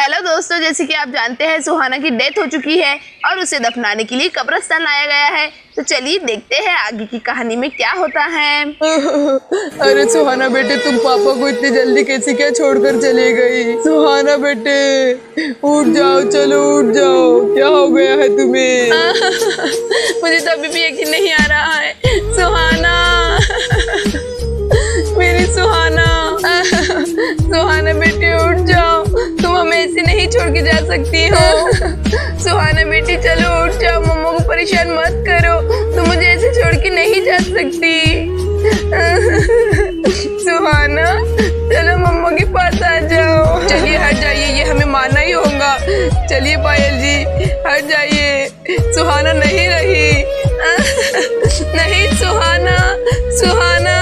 Hello दोस्तों, जैसे कि आप जानते हैं सुहाना की डेथ हो चुकी है और उसे दफनाने के लिए कब्रिस्तान लाया गया है। तो चलिए देखते हैं आगे की कहानी में क्या होता है। अरे सुहाना बेटे, तुम पापा को इतनी जल्दी कैसे क्या छोड़कर चली गई? सुहाना बेटे उठ जाओ, चलो उठ जाओ, क्या हो गया है तुम्हें? मुझे तो अभी भी यकीन नहीं आ रहा है। सुहाना, मेरी सुहाना, सुहाना बेटी उठ जाओ, तुम हमें ऐसे नहीं छोड़ के जा सकती हो। सुहाना बेटी चलो उठ जाओ, मम्मा को परेशान मत करो, तुम मुझे ऐसे छोड़ के नहीं जा सकती। सुहाना चलो मम्मा के पास आ जाओ। चलिए हट जाइए, ये हमें मानना ही होगा। चलिए पायल जी हट जाइए, सुहाना नहीं रही। नहीं सुहाना, सुहाना।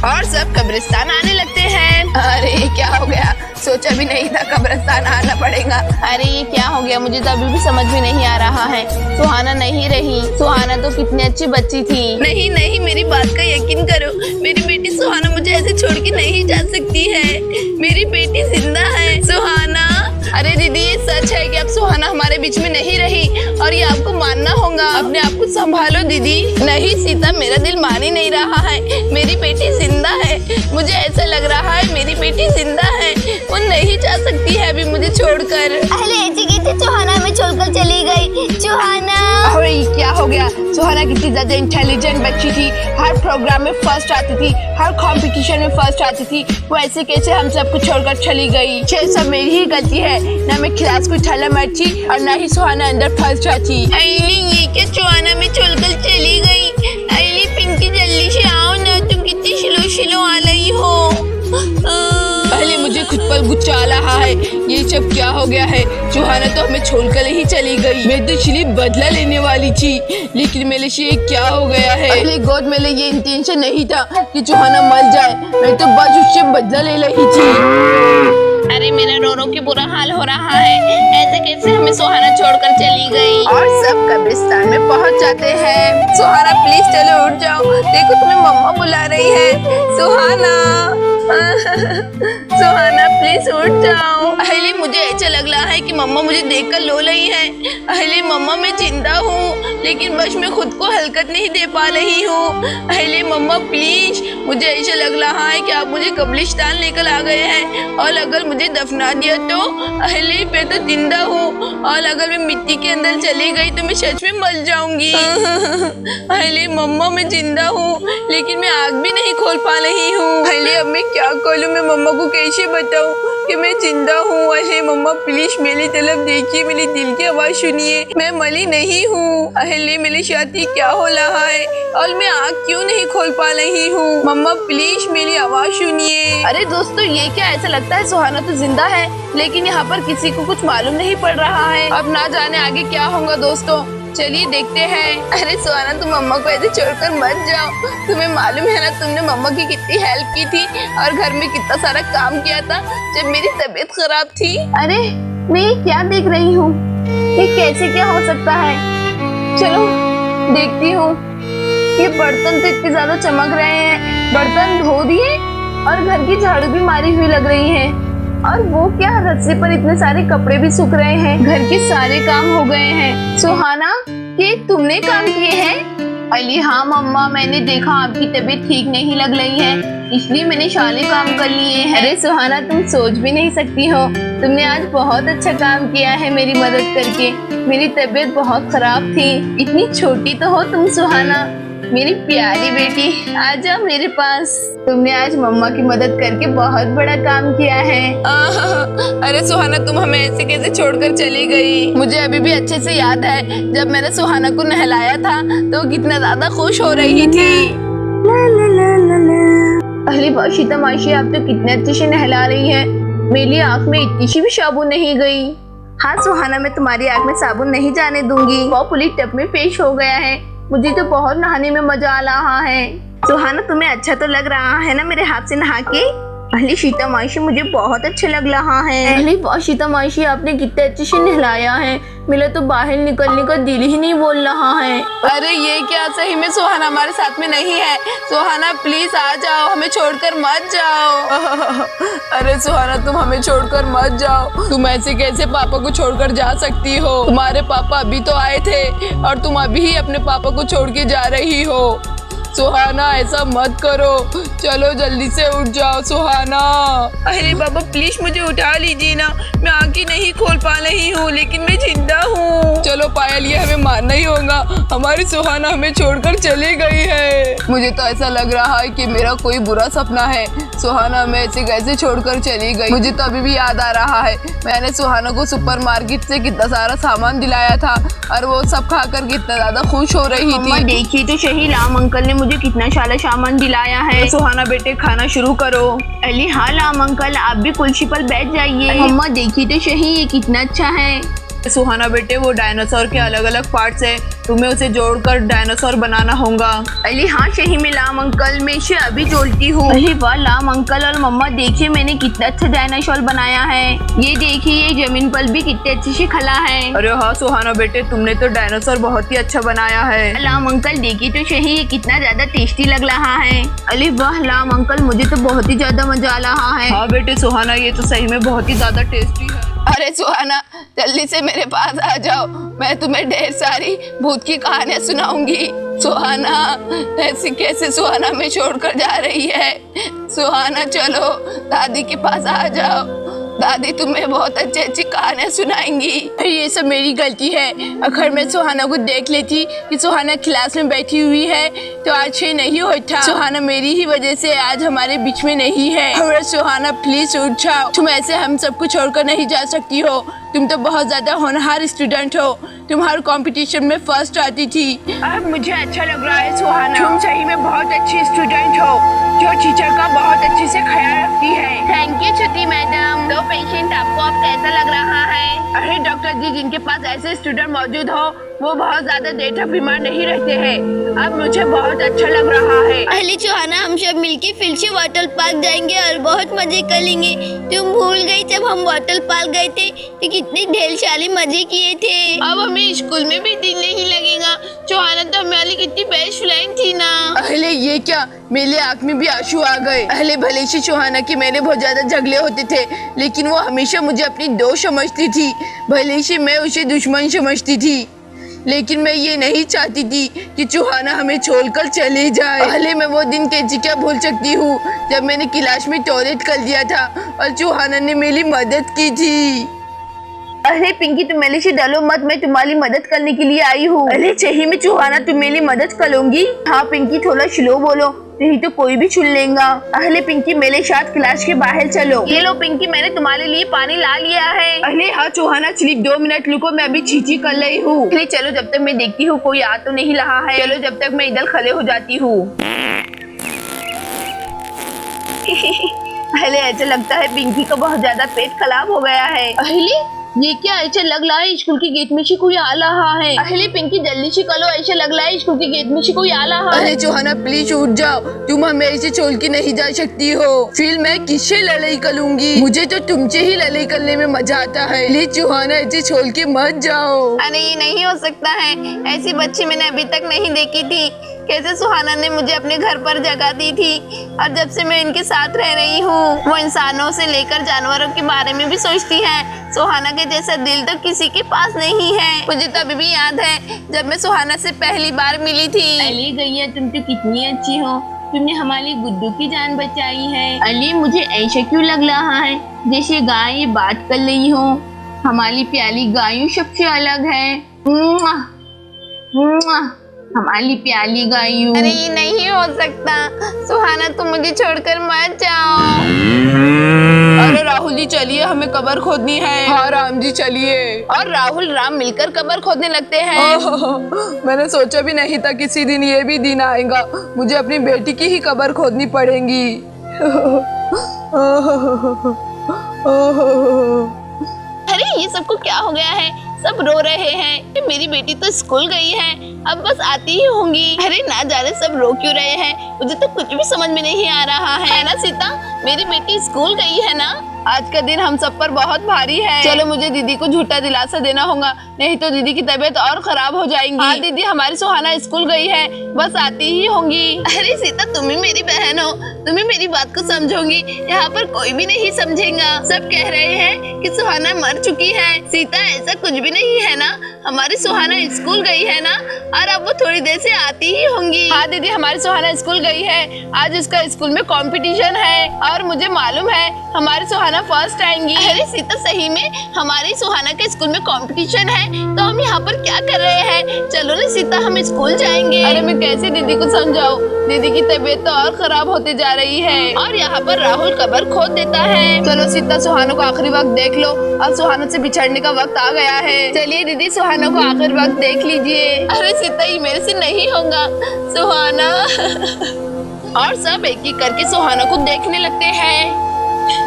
और सब कब्रिस्तान आने लगते हैं। अरे क्या हो गया, सोचा भी नहीं था कब्रिस्तान आना पड़ेगा। अरे ये क्या हो गया, मुझे तो अभी भी समझ में नहीं आ रहा है। सुहाना नहीं रही, सुहाना तो कितनी अच्छी बच्ची थी। नहीं नहीं, मेरी बात का यकीन करो, मेरी बेटी सुहाना मुझे ऐसे छोड़ के नहीं जा सकती है। मेरी बेटी जिंदा है, सुहाना। अरे दीदी ये सच है कि अब सुहाना हमारे बीच में नहीं रही और ये आपको मानना होगा। अपने आप को संभालो दीदी। नहीं सीता, मेरा दिल मान ही नहीं रहा है, मेरी बेटी जिंदा है। मुझे ऐसा लग रहा है मेरी बेटी जिंदा है, वो नहीं जा सकती है अभी मुझे छोड़कर। अरे ऐसी कैसे सुहाना हमें छोड़कर चली गई? सुहाना, अरे क्या हो गया? सुहाना कितनी ज्यादा इंटेलिजेंट बच्ची थी, हर प्रोग्राम में फर्स्ट आती थी, हर कंपटीशन में फर्स्ट आती थी। वो ऐसे कैसे हम सबको छोड़कर चली गई? ये सब मेरी ही गलती है, ना मैं क्लास को ठाला मारती और ना ही सुहाना अंदर फर्स्ट आती। अली ये क्या सुहाना में छोड़कर चली गई? अली पिंकी जल्दी से आओ ना, तुम कितनी स्लो आ रही हो। पहले मुझे खुद पर गुस्सा आ रहा है, ये सब क्या हो गया है? सुहाना तो हमें छोड़कर ही चली गई। मैं तो इसलिए बदला लेने वाली थी, लेकिन मेरे से क्या हो गया है? पहले गॉड, मेरे ये इंटेंशन नहीं था कि सुहाना मर जाए, मैं तो बस उससे बदला ले रही थी। अरे मेरा रो रो के बुरा हाल हो रहा है, ऐसे कैसे हमें सुहाना छोड़कर चली गई? और सब कब्रिस्तान में पहुंच जाते हैं। सुहाना प्लीज चलो उठ जाओ, देखो तुम्हें मम्मा बुला रही है। सुहाना, सुहाना प्लीज उठ जाओ। अहली मुझे ऐसा लग रहा है कि मम्मा मुझे देखकर रो रही है। अहली मम्मा मैं जिंदा हूँ, लेकिन बस मैं खुद को हरकत नहीं दे पा रही हूँ। अहली मम्मा प्लीज, मुझे ऐसा लग रहा है कि आप मुझे कब्रिस्तान लेकर आ गए हैं और अगर मुझे दफना दिया तो अहली मैं तो जिंदा हूँ, और अगर मैं मिट्टी के अंदर चली गई तो मैं सच में मर जाऊंगी। अहली मम्मा मैं जिंदा हूँ, लेकिन मैं आग भी नहीं खोल पा रही हूँ। अहली अब मैं क्या करूँ, मैं मम्मा को कैसे बताऊँ कि मैं जिंदा हूँ? अरे मम्मा प्लीज मेरी तरफ देखिए, मेरी दिल की आवाज सुनिए, मैं मरी नहीं हूँ। अहले मेरे साथ क्या हो रहा है और मैं आँख क्यों नहीं खोल पा रही हूँ? मम्मा प्लीज मेरी आवाज सुनिए। अरे दोस्तों ये क्या, ऐसा लगता है सुहाना तो जिंदा है, लेकिन यहाँ पर किसी को कुछ मालूम नहीं पड़ रहा है। अब ना जाने आगे क्या होगा दोस्तों, चलिए देखते हैं। अरे सुहाना तुम मम्मा को ऐसे छोड़कर मत जाओ, तुम्हें मालूम है ना तुमने मम्मा की कितनी हेल्प की थी और घर में कितना सारा काम किया था जब मेरी तबीयत खराब थी। अरे मैं क्या देख रही हूँ, ये कैसे क्या हो सकता है? चलो देखती हूँ। ये बर्तन तो इतने ज्यादा चमक रहे हैं, बर्तन धो दिए और घर की झाड़ू भी मारी हुई लग रही है। और वो क्या, रस्सी पर इतने सारे कपड़े भी सूख रहे हैं, घर के सारे काम हो गए हैं। सुहाना ये तुमने काम किए हैं? अली हाँ मम्मा, मैंने देखा आपकी तबीयत ठीक नहीं लग रही है, इसलिए मैंने सारे काम कर लिए हैं। अरे सुहाना तुम सोच भी नहीं सकती हो, तुमने आज बहुत अच्छा काम किया है मेरी मदद करके। मेरी तबीयत बहुत खराब थी, इतनी छोटी तो हो तुम सुहाना, मेरी प्यारी बेटी आ जाओ मेरे पास। तुमने आज मम्मा की मदद करके बहुत बड़ा काम किया है। अरे सुहाना तुम हमें ऐसे कैसे छोड़कर चली गई? मुझे अभी भी अच्छे से याद है जब मैंने सुहाना को नहलाया था तो कितना ज्यादा खुश हो रही थी। अरे बाशिता माशी, आप तो कितने अच्छे से नहला रही है, मेरी आँख में इतनी सी भी साबुन नहीं गई। हाँ सुहाना, मैं तुम्हारी आँख में साबुन नहीं जाने दूंगी। वो पुलिस टब में पेश हो गया है, मुझे तो बहुत नहाने में मजा आ रहा है। सुहाना तुम्हें अच्छा तो लग रहा है ना मेरे हाथ से नहा के? अरे सीता मासी मुझे बहुत अच्छा लग रहा है। अरे वाह सीता मासी, आपने कितने अच्छे से नहलाया है, मेरा तो बाहर निकलने का दिल ही नहीं बोल रहा है। अरे ये क्या, सही में सुहाना हमारे साथ में नहीं है। सुहाना प्लीज आ जाओ, हमें छोड़कर मत जाओ। अरे सुहाना तुम हमें छोड़कर मत जाओ, तुम ऐसे कैसे पापा को छोड़कर जा सकती हो? तुम्हारे पापा अभी तो आए थे और तुम अभी ही अपने पापा को छोड़ के जा रही हो। सुहाना ऐसा मत करो, चलो जल्दी से उठ जाओ सुहाना। अरे बाबा प्लीज मुझे उठा लीजिए ना, मैं आंखें नहीं खोल पा रही हूँ लेकिन मैं जिंदा हूँ। चलो पायल, ये हमें मानना ही होगा, हमारी सुहाना हमें छोड़कर चली गई है। मुझे तो ऐसा लग रहा है कि मेरा कोई बुरा सपना है। सुहाना हमें ऐसे कैसे छोड़कर चली गई? मुझे तो अभी भी याद आ रहा है, मैंने सुहाना को सुपरमार्केट से कितना सारा सामान दिलाया था और वो सब खाकर कितना ज्यादा खुश हो रही थी। देखिए तो सही, राम अंकल ने मुझे कितना सारा सामान दिलाया है। सुहाना बेटे खाना शुरू करो। अली हाँ राम अंकल, आप भी कुर्सी पर बैठ जाइए। मम्मा देखिए तो सही, ये कितना अच्छा है। सुहाना बेटे वो डायनासोर के अलग अलग पार्ट्स है, तुम्हें उसे जोड़कर डायनासोर बनाना होगा। अली हाँ सही में राम अंकल, मैं इसे अभी जोड़ती हूँ। अरे वाह राम अंकल और मम्मा देखिए मैंने कितना अच्छा डायनासोर बनाया है। ये देखिए ये जमीन पर भी कितने अच्छे से खड़ा है। अरे हाँ सुहाना बेटे, तुमने तो डायनासोर बहुत ही अच्छा बनाया है। राम अंकल देखिए तो सही, ये कितना ज्यादा टेस्टी लग रहा है। अरे वाह राम अंकल, मुझे तो बहुत ही ज्यादा मजा आ रहा है। हाँ बेटे सुहाना, ये तो सही में बहुत ही ज्यादा टेस्टी है। अरे सुहाना जल्दी से मेरे पास आ जाओ, मैं तुम्हें ढेर सारी भूत की कहानियां सुनाऊंगी। सुहाना ऐसे कैसे सुहाना में छोड़कर जा रही है? सुहाना चलो दादी के पास आ जाओ, दादी तुम्हें बहुत अच्छी अच्छी कहानियां सुनाएंगी। ये सब मेरी गलती है, अगर मैं सुहाना को देख लेती कि सुहाना क्लास में बैठी हुई है तो आज ये नहीं होता। सुहाना मेरी ही वजह से आज हमारे बीच में नहीं है। और सुहाना प्लीज उठ जाओ, तुम ऐसे हम सबको छोड़कर नहीं जा सकती हो। तुम तो बहुत ज्यादा होनहार स्टूडेंट हो, तुम हर कंपटीशन में फर्स्ट आती थी। अब मुझे अच्छा लग रहा है सुहाना, तुम सही में बहुत अच्छी स्टूडेंट हो जो टीचर का बहुत अच्छे से ख्याल रखती है। थैंक यू छुट्टी मैडम। तो पेशेंट आपको अब कैसा लग रहा है? अरे डॉक्टर जी, जिनके पास ऐसे स्टूडेंट मौजूद हो वो बहुत ज्यादा देर तक बीमार नहीं रहते हैं। अब मुझे बहुत अच्छा लग रहा है। अली सुहाना, हम सब मिलके फिर से वाटर पार्क जाएंगे और बहुत मजे करेंगे। तुम भूल गई जब हम वाटर पार्क गए थे तो कितने ढेर सारे मजे किए थे। अब हमें स्कूल में भी दिल नहीं लगेगा। सुहाना तो हमारी कितनी बेस्ट फ्रेंड थी ना। अहले ये क्या, मेरे आँख में भी आंसू आ गए। अहले भले से सुहाना की मेरे बहुत ज्यादा झगड़े होते थे लेकिन वो हमेशा मुझे अपनी दोस्त समझती थी, भले से मैं उसे दुश्मन समझती थी। लेकिन मैं ये नहीं चाहती थी कि सुहाना हमें छोड़कर चले जाए। पहले मैं वो दिन कैसे क्या भूल सकती हूँ जब मैंने क्लास में टॉयलेट कर दिया था और सुहाना ने मेरी मदद की थी। अरे पिंकी तुम मेरे से डरो मत, मैं तुम्हारी मदद करने के लिए आई हूँ। अरे सही में सुहाना तुम मेरी मदद करोगी? हाँ पिंकी थोड़ा स्लो बोलो, नहीं तो कोई भी सुन लेगा। अरे पिंकी मेरे साथ क्लास के बाहर चलो। ये लो पिंकी, मैंने तुम्हारे लिए पानी ला लिया है। अरे हाँ सुहाना सिर्फ 2 मिनट रुको, मैं अभी छींची कर रही हूँ। अरे चलो जब तक मैं देखती हूँ कोई आ तो नहीं रहा है। चलो जब तक मैं इधर खड़े हो जाती हूँ। अरे ऐसा लगता है पिंकी का बहुत ज्यादा पेट खराब हो गया है। अरे ये क्या, ऐसा लग रहा है स्कूल के गेट में से कोई आ रहा है। अरे पिंकी जल्दी से करो, ऐसा लग रहा है स्कूल के गेट में से कोई आ रहा है। अरे सुहाना प्लीज उठ जाओ, तुम हमें ऐसे छोड़ के नहीं जा सकती हो। फिर मैं किससे लड़ाई करूंगी? मुझे तो तुमसे ही लड़ाई करने में मजा आता है। प्लीज सुहाना ऐसे छोड़ के मत जाओ। अरे ये नहीं हो सकता है, ऐसी बच्ची मैंने अभी तक नहीं देखी थी। कैसे सुहाना ने मुझे अपने घर पर जगह दी थी और जब से मैं इनके साथ रह रही हूँ वो इंसानों से लेकर जानवरों के बारे में भी सोचती है। सुहाना के जैसा दिल तो किसी के पास नहीं है। मुझे तो अभी भी याद है जब मैं सुहाना से पहली बार मिली थी। अली गैया, तुम तो कितनी अच्छी हो, तुमने हमारी गुड्डू की जान बचाई है। अली मुझे ऐसा क्यों लग रहा है जैसे गाय बात कर रही हो? हमारी प्यारी गायों सबसे अलग है। हमारी प्याली गायों। अरे ये नहीं हो सकता, सुहाना तुम मुझे छोड़कर मत जाओ। अरे राहुल जी चलिए, हमें कब्र खोदनी है। हाँ राम जी चलिए। और राहुल राम मिलकर कब्र खोदने लगते हैं। मैंने सोचा भी नहीं था किसी दिन ये भी दिन आएगा, मुझे अपनी बेटी की ही कब्र खोदनी पड़ेगी। अरे ये सबको क्या हो गया है? सब रो रहे हैं। मेरी बेटी तो स्कूल गई है, अब बस आती ही होंगी। अरे ना जाने सब रो क्यों रहे हैं, मुझे तो कुछ भी समझ में नहीं आ रहा है ना सीता? मेरी बेटी स्कूल गई है ना? आज का दिन हम सब पर बहुत भारी है। चलो मुझे दीदी को झूठा दिलासा देना होगा, नहीं तो दीदी की तबीयत और खराब हो जाएगी। हाँ दीदी, हमारी सुहाना स्कूल गई है, बस आती ही होंगी। अरे सीता, तुम ही मेरी बहन हो, तुम ही मेरी बात को समझोगी। यहाँ पर कोई भी नहीं समझेगा। सब कह रहे हैं कि सुहाना मर चुकी है। सीता, ऐसा कुछ भी नहीं है ना, हमारी सुहाना स्कूल गई है ना, और अब वो थोड़ी देर से आती ही होंगी। हाँ दीदी, हमारी सुहाना स्कूल गई है। आज उसका स्कूल में कंपटीशन है और मुझे मालूम है हमारी सुहाना फर्स्ट आएंगी। अरे सीता, सही में हमारी सुहाना के स्कूल में कंपटीशन है, तो हम यहाँ पर क्या कर रहे हैं? चलो ना सीता, हम स्कूल जाएंगे। अरे मैं कैसे दीदी को समझाऊं, दीदी की तबीयत तो और खराब होती जा रही है। और यहाँ पर राहुल कब्र खोद देता है। चलो सीता, सुहाना को आखिरी वक्त देख लो, अब सुहाना से बिछड़ने का वक्त आ गया है। चलिए दीदी, सुहाना को आखिरी वक्त देख लीजिए। अरे सीता, ये मेरे से नहीं होगा। सुहाना। और सब एक एक करके सुहाना को देखने लगते हैं।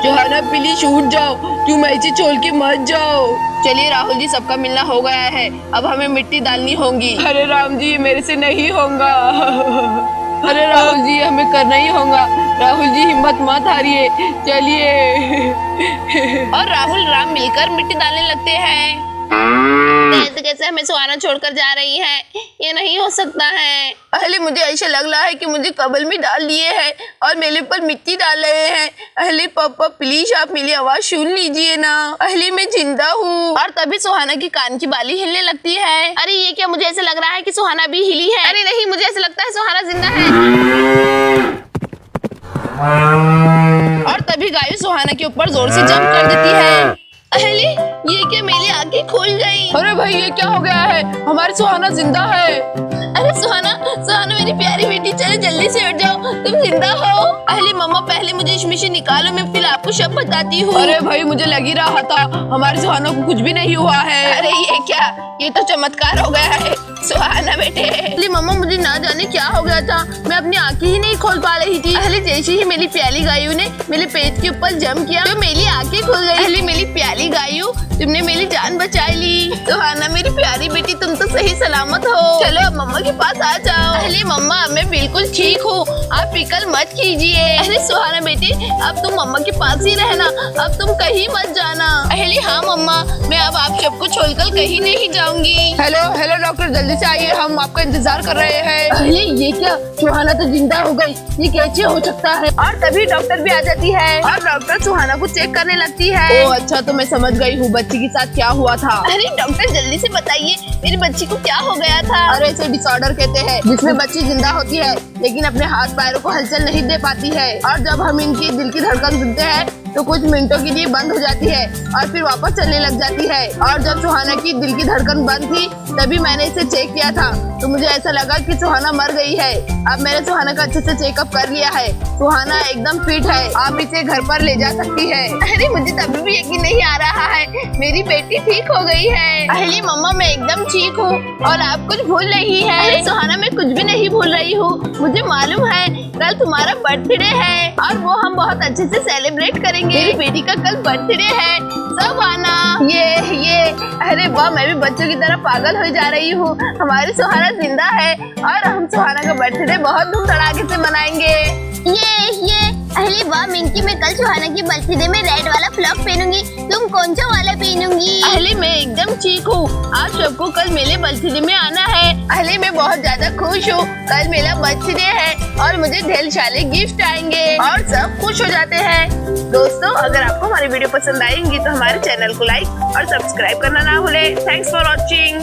सुहाना प्लीज उठ जाओ, तुम ऐसे छोड़ के मत जाओ। चलिए राहुल जी, सबका मिलना हो गया है, अब हमें मिट्टी डालनी होगी। अरे राम जी, मेरे से नहीं होगा। अरे राहुल जी, हमें करना ही होगा। राहुल जी, हिम्मत मत हारिए, चलिए। और राहुल राम मिलकर मिट्टी डालने लगते हैं। कैसे कैसे हमें सुहाना छोड़कर जा रही है, ये नहीं हो सकता है। अहले, मुझे ऐसा लग रहा है कि मुझे कब्र में डाल दिए हैं और मेरे पर मिट्टी डाल रहे हैं। अहले पापा, प्लीज आप मेरी आवाज सुन लीजिए ना। अहले, मैं जिंदा हूँ। और तभी सुहाना की कान की बाली हिलने लगती है। अरे ये क्या, मुझे ऐसा लग रहा है कि सुहाना भी हिली है। अरे नहीं, मुझे ऐसा लगता है सुहाना जिंदा है। और तभी गाय सुहाना के ऊपर जोर से जंप कर देती है। अहले, ये क्या, मेरी आंखें खुल गई। अरे भाई, ये क्या हो गया है? हमारी सुहाना जिंदा है। अरे सुहाना, सुहाना मेरी प्यारी बेटी, चलो जल्दी से उठ जाओ, तुम जिंदा हो। अहले मम्मा, पहले मुझे इसमें से निकालो, मैं फिर आपको सब बताती हूँ। अरे भाई, मुझे लग ही रहा था हमारी सुहाना को कुछ भी नहीं हुआ है। अरे ये क्या, ये तो चमत्कार हो गया है सुहाना बेटे। अहले मम्मा, मुझे ना जाने क्या हो गया था, मैं अपनी आंखें ही नहीं खोल पा रही थी। अहले जैसे ही मेरी प्याली गायू ने मेरे पेट के ऊपर जंप किया तो मेरी आंखें खुल गई। अहले मेरी प्याली गायू, तुमने मेरी जान बचा ली। सुहाना मेरी प्यारी बेटी, तुम तो सही सलामत हो। चलो अब मम्मा के पास आ जाओ। अहले मम्मा, मैं बिल्कुल ठीक हूँ, आप फिक्र मत कीजिए। अरे सुहाना बेटी, अब तुम मम्मा के पास ही रहना, अब तुम कहीं मत जाना। अहले हाँ मम्मा, मैं अब आप सबको छोड़कर कहीं नहीं जाऊंगी। हेलो हेलो डॉक्टर, जल्दी से आइए, हम आपका इंतजार कर रहे हैं। अरे ये क्या, सुहाना तो जिंदा हो गई, ये कैसे हो सकता है? और तभी डॉक्टर भी आ जाती है और डॉक्टर सुहाना को चेक करने लगती है। ओह अच्छा, तो मैं समझ गई हूँ बच्ची के साथ क्या हुआ था। अरे डॉक्टर, जल्दी से बताइए, मेरी बच्ची को क्या हो गया था? अरे इसे डिसऑर्डर कहते हैं, जिसमें बच्ची जिंदा होती है लेकिन अपने हाथ पैरों को हलचल नहीं दे पाती है। और जब हम इनकी दिल की धड़कन सुनते हैं तो कुछ मिनटों के लिए बंद हो जाती है और फिर वापस चलने लग जाती है। और जब सुहाना की दिल की धड़कन बंद थी तभी मैंने इसे चेक किया था, तो मुझे ऐसा लगा कि सुहाना मर गई है। अब मैंने सुहाना का अच्छे से चेकअप कर लिया है, सुहाना एकदम फिट है, आप इसे घर पर ले जा सकती है। अरे मुझे तभी भी यकीन नहीं आ रहा है, मेरी बेटी ठीक हो गई है। अहली मम्मा, मैं एकदम ठीक हूँ और आप कुछ भूल नहीं है। अरे सुहाना, मैं कुछ भी नहीं भूल रही हूँ, मुझे मालूम है कल तुम्हारा बर्थडे है और वो हम बहुत अच्छे से सेलिब्रेट करेंगे। मेरी बेटी का कल बर्थडे है, सब आना। ये अरे वाह, मैं भी बच्चों की तरह पागल हो जा रही हूँ। हमारी सुहाना जिंदा है और हम सुहाना का बर्थडे बहुत धूम धड़ाके से मनाएंगे। ये अरे वाह मिंकी, मैं कल सुहाना की बर्थडे में रेड वाला फ्रॉक पहनूंगी, तुम कौन सा वाला पहनूंगी? अहले मैं एकदम ठीक हूँ, आप सबको कल मेरे बर्थडे में आना है। अहले मैं बहुत ज्यादा खुश हूँ, कल मेरा बर्थडे है और मुझे ढेर सारे गिफ्ट आएंगे और सब खुश हो जाते हैं। दोस्तों, अगर आपको हमारी वीडियो पसंद आएंगी तो हमारे चैनल को लाइक और सब्सक्राइब करना ना भूले। Thanks for watching.